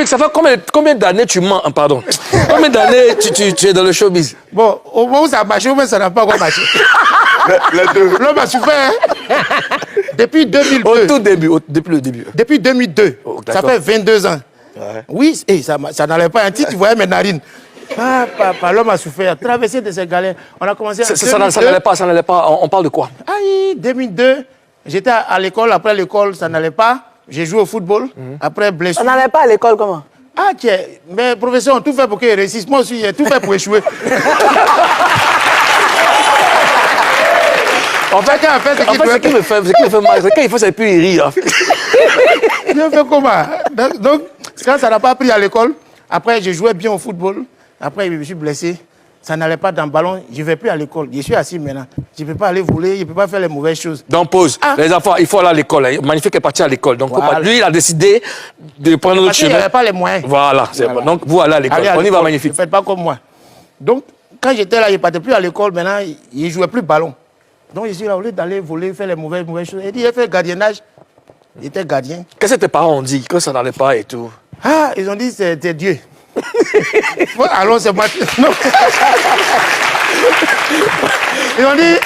ça fait combien d'années tu mens? Pardon. Combien d'années tu es dans le showbiz? Bon, au moment où ça a marché, au moins ça n'a pas encore marché. Les deux. L'homme a souffert. Depuis 2002. Au tout début, depuis le début. Depuis 2002. Oh, ça fait 22 ans. Ouais. Oui, ça n'allait pas. Un titre, tu voyais mes narines. L'homme a souffert. Traversé de ces galères. On a commencé Ça n'allait pas, ça n'allait pas. On parle de quoi? Aïe, 2002. J'étais à l'école. Après l'école, ça n'allait pas. J'ai joué au football. Après, blessure. Ça n'allait pas à l'école, comment? Ah, tiens. Mais professeur, on tout fait pour qu'il réussisse. Moi aussi, j'ai tout fait pour échouer. En fait, quand ce qui me fait mal, c'est quand il faut ça, puis il rit. Je fais comment? Donc, quand ça n'a pas pris à l'école, après, je jouais bien au football. Après, je me suis blessé. Ça n'allait pas dans le ballon. Je ne vais plus à l'école. Je suis assis maintenant. Je ne peux pas aller voler. Je ne peux pas faire les mauvaises choses. Donc, pause. Les enfants, il faut aller à l'école. Hein. Magnifique est parti à l'école. Donc, voilà. Lui, il a décidé de prendre notre chemin. Il n'avait pas les moyens. Voilà. Donc, vous allez à l'école. On y va, Magnifique. Ne faites pas comme moi. Donc, quand j'étais là, je ne partais plus à l'école. Maintenant, il ne jouait plus ballon. Donc, je suis là, au lieu d'aller voler, faire les mauvaises choses. Il dit, il fait le gardiennage. Il était gardien. Qu'est-ce que tes parents ont dit quand ça n'allait pas et tout? Ah, ils ont dit, c'était Dieu. Allons, c'est moi. Non. Ils ont dit,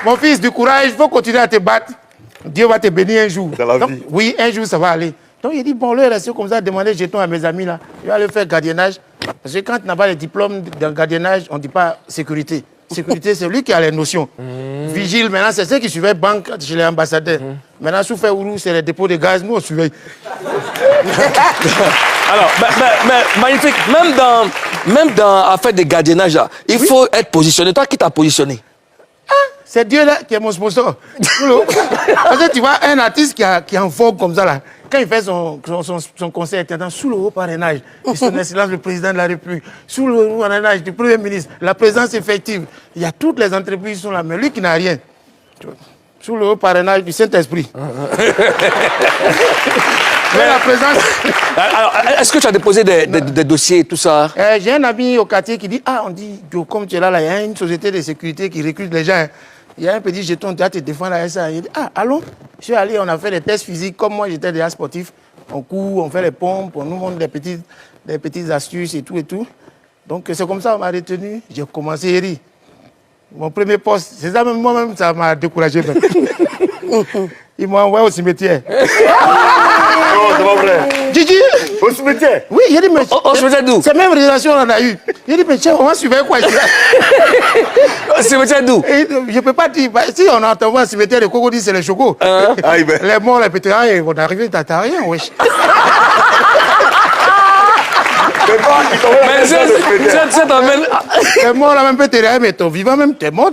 mon fils, du courage, il faut continuer à te battre. Dieu va te bénir un jour. Dans la vie. Oui, un jour, ça va aller. Donc, il dit, bon, là, il reste comme ça, demander jetons à mes amis, là. Je vais aller faire gardiennage. Parce que quand tu n'as pas le diplôme de gardiennage, on ne dit pas sécurité. Sécurité, c'est lui qui a les notions. Vigile, maintenant, c'est ceux qui suivaient banque chez les ambassadeurs. Maintenant, sous Féourou, c'est les dépôts de gaz. Nous, on surveille. Alors, mais Magnifique, même dans affaire de gardiennage, là, il faut être positionné. Toi, qui t'a positionné? C'est Dieu là qui est mon sponsor. Parce que tu vois, un artiste qui est en vogue comme ça, là, quand il fait son concert, il est sous le haut parrainage de son excellence le président de la République, sous le haut parrainage du Premier ministre, la présence effective. Il y a toutes les entreprises qui sont là, mais lui qui n'a rien. Sous le haut parrainage du Saint-Esprit. Mais la présence... Alors, est-ce que tu as déposé des dossiers et tout ça? J'ai un ami au quartier qui dit, on dit, comme tu es là, il y a une société de sécurité qui recrute les gens. Il y a un petit jeton, tu vas te défendre avec ça. Il dit, allons. Je suis allé, on a fait des tests physiques. Comme moi, j'étais déjà sportif. On court, on fait les pompes, on nous montre des petites astuces et tout et tout. Donc, c'est comme ça qu'on m'a retenu. J'ai commencé à rire. Mon premier poste, c'est ça même, moi-même, ça m'a découragé. Ils m'ont envoyé au cimetière. Non, c'est pas vrai. Gigi! Au cimetière? Oui, il a dit, mais... Au cimetière d'où? C'est même relation qu'on a eu. Il a dit, mais tiens, on va suivre quoi ici? Au cimetière d'où? Je ne peux pas dire, si on a entendu un cimetière de crocodile, c'est les chocos. Les morts, les pétérins, ils vont arriver, t'as rien, wesh. Mais ça t'emmène... T'es mort là, même peu t'es rien, mais t'es vivant même, t'es mort,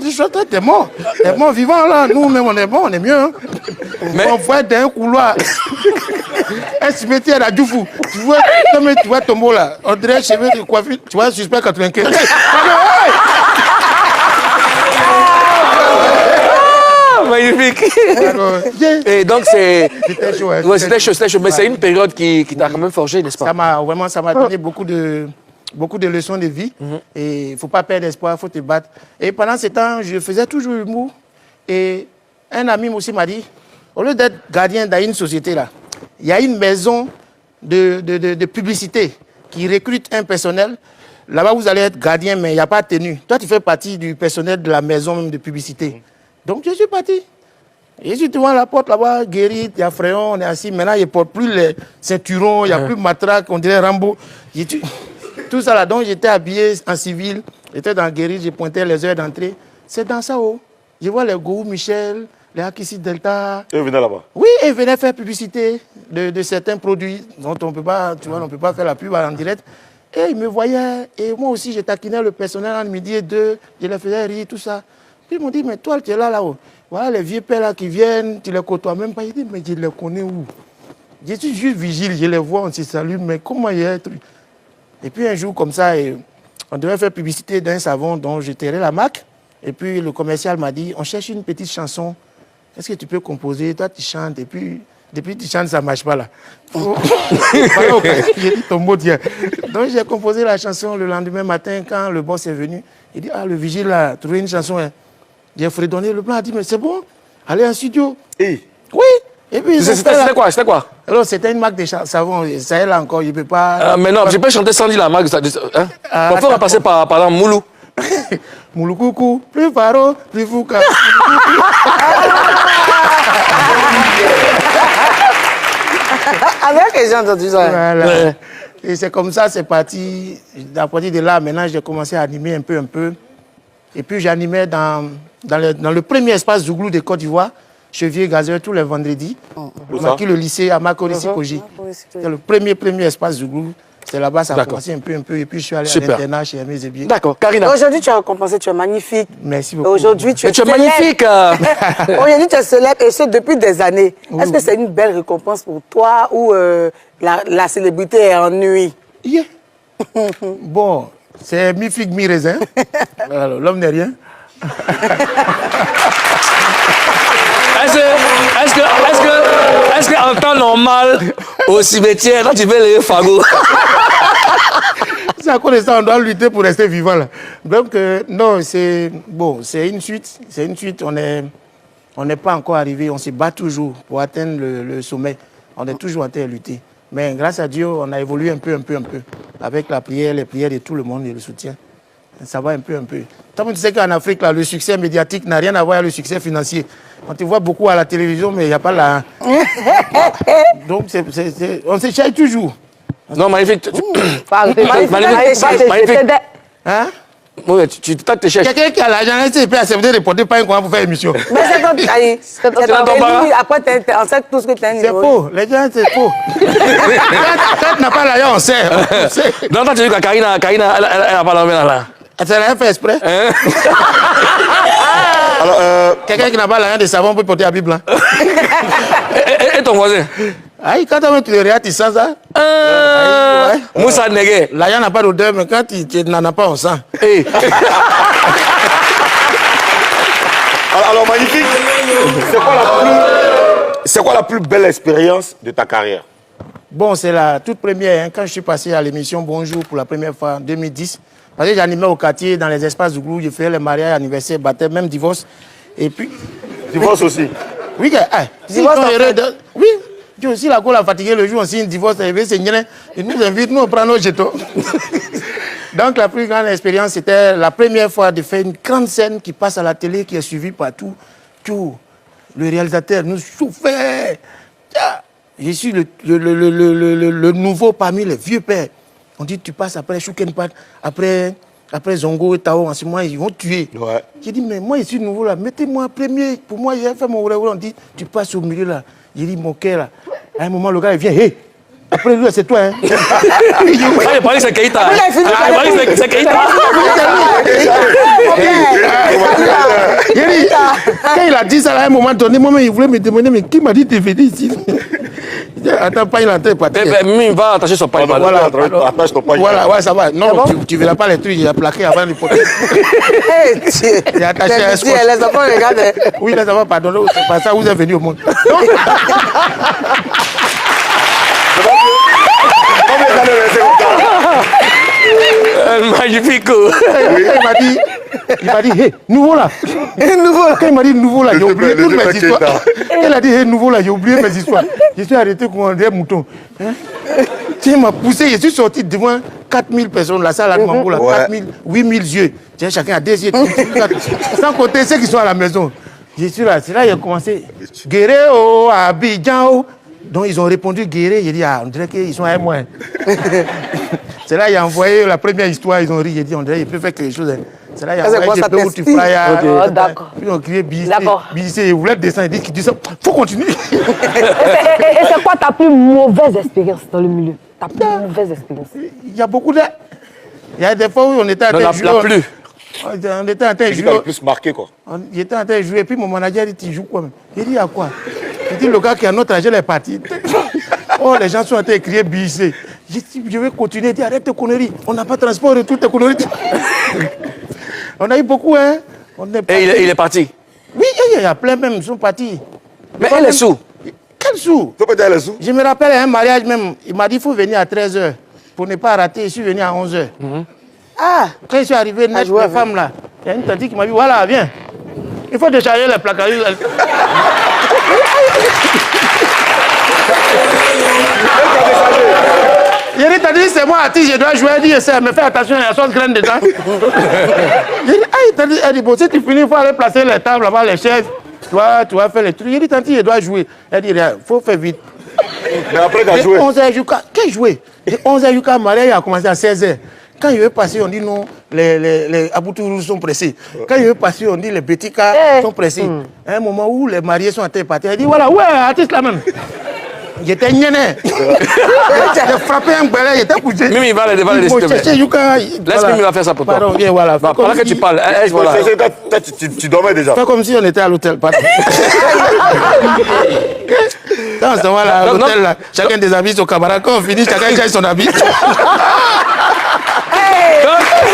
t'es mort. T'es mort vivant là, nous même on est mort, on est mieux. Hein. Mais... On voit dans un couloir, un cimetière à Djoufou. Tu vois ton mot là, on dirait cheveux de coiffure, tu vois, suspect 95. Magnifique. Et donc c'était chaud. Ouais, c'était chaud. Mais c'est une période qui t'a quand même forgé, n'est-ce pas? Ça m'a donné beaucoup de leçons de vie. Et il ne faut pas perdre espoir, il faut te battre. Et pendant ce temps, je faisais toujours l'humour. Et un ami aussi m'a dit, au lieu d'être gardien dans une société là, il y a une maison de publicité qui recrute un personnel. Là-bas, vous allez être gardien, mais il n'y a pas de tenue. Toi, tu fais partie du personnel de la maison même de publicité. Donc, je suis parti. Je suis devant la porte là-bas, guéri, il y a Fréon, on est assis. Maintenant, il ne porte plus les ceinturons, il n'y a plus de matraque, on dirait Rambo. Tout ça là, donc j'étais habillé en civil, j'étais dans guéri, je pointais les heures d'entrée. C'est dans ça, oh. Je vois les Gou Michel, les Akissi Delta. Et ils venaient là-bas? Oui, ils venaient faire publicité de certains produits dont on ne peut pas, tu vois, on peut pas faire la pub en direct. Et ils me voyaient, et moi aussi, je taquinais le personnel entre midi et 2, je les faisais rire, tout ça. Puis ils m'ont dit, mais toi, tu es là-haut. Voilà les vieux pères là qui viennent, tu les côtoies même pas. Ils disent, mais je les connais où? Je suis juste vigile, je les vois, on se salue, mais comment il y a un truc? Et puis un jour, comme ça, on devait faire publicité d'un savon dont je tairais la marque. Et puis le commercial m'a dit, on cherche une petite chanson. Est-ce que tu peux composer? Toi, tu chantes. Et puis, depuis que tu chantes, ça ne marche pas là. J'ai dit ton mot Dieu. Donc j'ai composé la chanson le lendemain matin quand le boss est venu. Il dit, le vigile a trouvé une chanson. Hein. J'ai fredonné le plan, a dit, mais c'est bon, allez en studio. Oui. Et puis, C'était quoi? C'était quoi? Alors, c'était une marque de savon. Ça est là encore, je ne peux pas... Mais non, je peux chanter sans dire la marque. Hein? Parfois, on va passer par exemple, Moulou. Mouloukoukou, plus paro, plus fouka. Avec les gens entendu ça. Voilà. Ouais. Et c'est comme ça, c'est parti. À partir de là, maintenant, j'ai commencé à animer un peu. Et puis, j'animais dans le premier espace Zouglou de Côte d'Ivoire, Chevier Gazeur, tous les vendredis. Où On ça? a quitté le lycée à Makorissi Koji. C'est le premier espace Zouglou. C'est là-bas, ça a commencé un peu. Et puis, je suis allé à l'internat chez Aimé Zébier. D'accord, Karina. Aujourd'hui, tu as récompensé, tu es magnifique. Merci beaucoup. Aujourd'hui, tu es Tu es célèbre. magnifique. Aujourd'hui, tu es célèbre et ce depuis des années. Oui. Est-ce que c'est une belle récompense pour toi ou la célébrité est ennuyée? Yeah. Bon, c'est mi-figue, mi-raisin. Alors, l'homme n'est rien. Est-ce qu'en temps normal, au cimetière, quand tu fais les fagots, C'est à cause de ça, on doit lutter pour rester vivant là. Donc, non, c'est bon, c'est une suite. C'est une suite. On n'est pas encore arrivé. On se bat toujours pour atteindre le sommet. On est toujours en train de lutter. Mais grâce à Dieu, on a évolué un peu. Avec la prière, les prières de tout le monde et le soutien. Ça va un peu. Toi, tu sais qu'en Afrique, là, le succès médiatique n'a rien à voir avec le succès financier. On te voit beaucoup à la télévision, mais il n'y a pas la... Donc, on se cherche toujours. non, magnifique. Magnifique. Hein? Oui, tu te cherches. Quelqu'un qui a l'argent, il peut accepter de porter pas un coin pour faire émission. Mais c'est quand tu as dans ton bar. après, on sait tout ce que tu as C'est faux. Les gens, c'est faux. Quand tu n'as pas l'argent, on sait. Non, toi, tu dis que Karina, elle a pas l'envie là. Ça n'a rien fait exprès. Hein? Alors, Quelqu'un qui n'a pas l'argent de savon peut porter la Bible. Hein. Et ton voisin? Aïe, quand tu le regardes, tu sens ça. Ouais. Moussa Negue. L'argent n'a pas d'odeur, mais quand tu n'en as pas, on sent. Hey. alors, magnifique. C'est quoi la plus belle expérience de ta carrière? Bon, c'est la toute première, hein, quand je suis passé à l'émission Bonjour pour la première fois en 2010. Parce que j'animais au quartier, dans les espaces du groupe, je faisais les mariages, anniversaires, baptême, même divorce. Et puis... Divorce aussi. Oui, Divorce, oui, Dieu aussi, la cour a fatigué le jour, on signe divorce, c'est il nous invite, nous on prend nos jetons. Donc la plus grande expérience, c'était la première fois de faire une grande scène qui passe à la télé, qui est suivie par tout. Le réalisateur nous souffrait. Je suis le nouveau parmi les vieux pères. On dit, tu passes après Choukenpat, après Zongo et Tao, en ce moment, ils vont tuer. Ouais. J'ai dit, mais moi, je suis nouveau là, mettez-moi premier. Pour moi, j'ai fait mon rôle. On dit, tu passes au milieu là. J'ai dit, mon cœur là. À un moment, le gars, il vient, hé. Après lui, c'est toi, hein. Il paraît que c'est Keïta. Il paraît que c'est Keïta. Quand il a dit ça, à un moment donné, moi, il voulait me demander, mais qui m'a dit de venir ici? Attends, pas, il est en train de partir. Mimi va attacher son paille. Voilà, Attache ton paille. voilà, ouais, ça va. Non, tu ne verras pas les trucs, il a plaqué avant de porter. Il a attaché un scotch. Les enfants regardent. Oui, les enfants, pardonnez, c'est pas ça, vous êtes venus au monde. Magnifique. Il m'a dit, hé, nouveau là. Quand il m'a dit nouveau là, j'ai oublié toutes mes histoires. Il a dit, hé, nouveau là, j'ai oublié mes histoires. Je suis arrêté comme un mouton. Il m'a poussé, je suis sorti devant 4000 personnes, la salle à Mambo, là, 4000, 8000 yeux. Chacun a des yeux. Sans compter ceux qui sont à la maison. Je suis là, c'est là qu'il a commencé. Guéréo, Abidjan. Donc ils ont répondu Guéré. J'ai dit, ah, on dirait qu'ils sont à moi. C'est là qu'il a envoyé la première histoire, ils ont ri. J'ai dit, on dirait qu'il peut faire quelque chose. C'est là qu'il a envoyé je peux où tu flyers. D'accord. Puis on criait D'accord. Bissé, il voulait descendre, il dit ça. Faut continuer. Et c'est quoi ta plus mauvaise expérience dans le milieu? Ta plus mauvaise expérience? Il y a beaucoup de... Il y a des fois où on était en train de jouer. La plus. On était en train de Qui t'a jouer. le plus marqué, quoi? Il était en train de jouer. Puis mon manager dit, tu joues quoi même? Il dit, à quoi? Il dit, le gars qui a notre âge, il est parti. Oh, les gens sont en train de crier Bissé. J'ai dit, je vais continuer. Il dit, arrête tes conneries. On n'a pas de transport et toutes tes conneries. On a eu beaucoup, hein. Et il est parti. Oui, il y a plein même, ils sont partis. Mais il est sous. Quel sous? Tu peux dire les sous? Je me rappelle un mariage même, il m'a dit, il faut venir à 13h. Pour ne pas rater, je suis venu à 11h. Ah, quand je suis arrivé, la femme là, il y a une tante qui m'a dit, voilà, viens. Il faut décharger les placards. J'ai dit, t'as dit, c'est moi, artiste, je dois jouer. Elle dit, essaie, mais fais attention, il y a sauce graine dedans. J'ai dit, ah, elle dit, bon, si tu finis, il faut aller placer les tables, là-bas, les chaises. Tu vas faire les trucs. J'ai dit, tanti, je dois jouer. Elle dit, il faut faire vite. Mais après, tu as joué. 11h jusqu'à... Qu'est-ce que joué? 11h jusqu'à mariage a commencé à 16h. Quand il veut passer, on dit non, les aboutous sont pressés. Quand il veut passer, on dit les petits cas sont pressés. À un moment où les mariés sont en train de partir, elle dit voilà, ouais, artiste là même. J'étais gêné. J'ai frappé un balai, j'étais couché. Mimi, va le Laisse Mimi va faire ça pour toi. Pardon, viens, voilà. Pendant que tu parles, voilà. Tu dormais déjà. Fais comme si on était à l'hôtel. Quand on se voit là, à l'hôtel, là, chacun des habits son camarade. Quand on finit, chacun change son habit.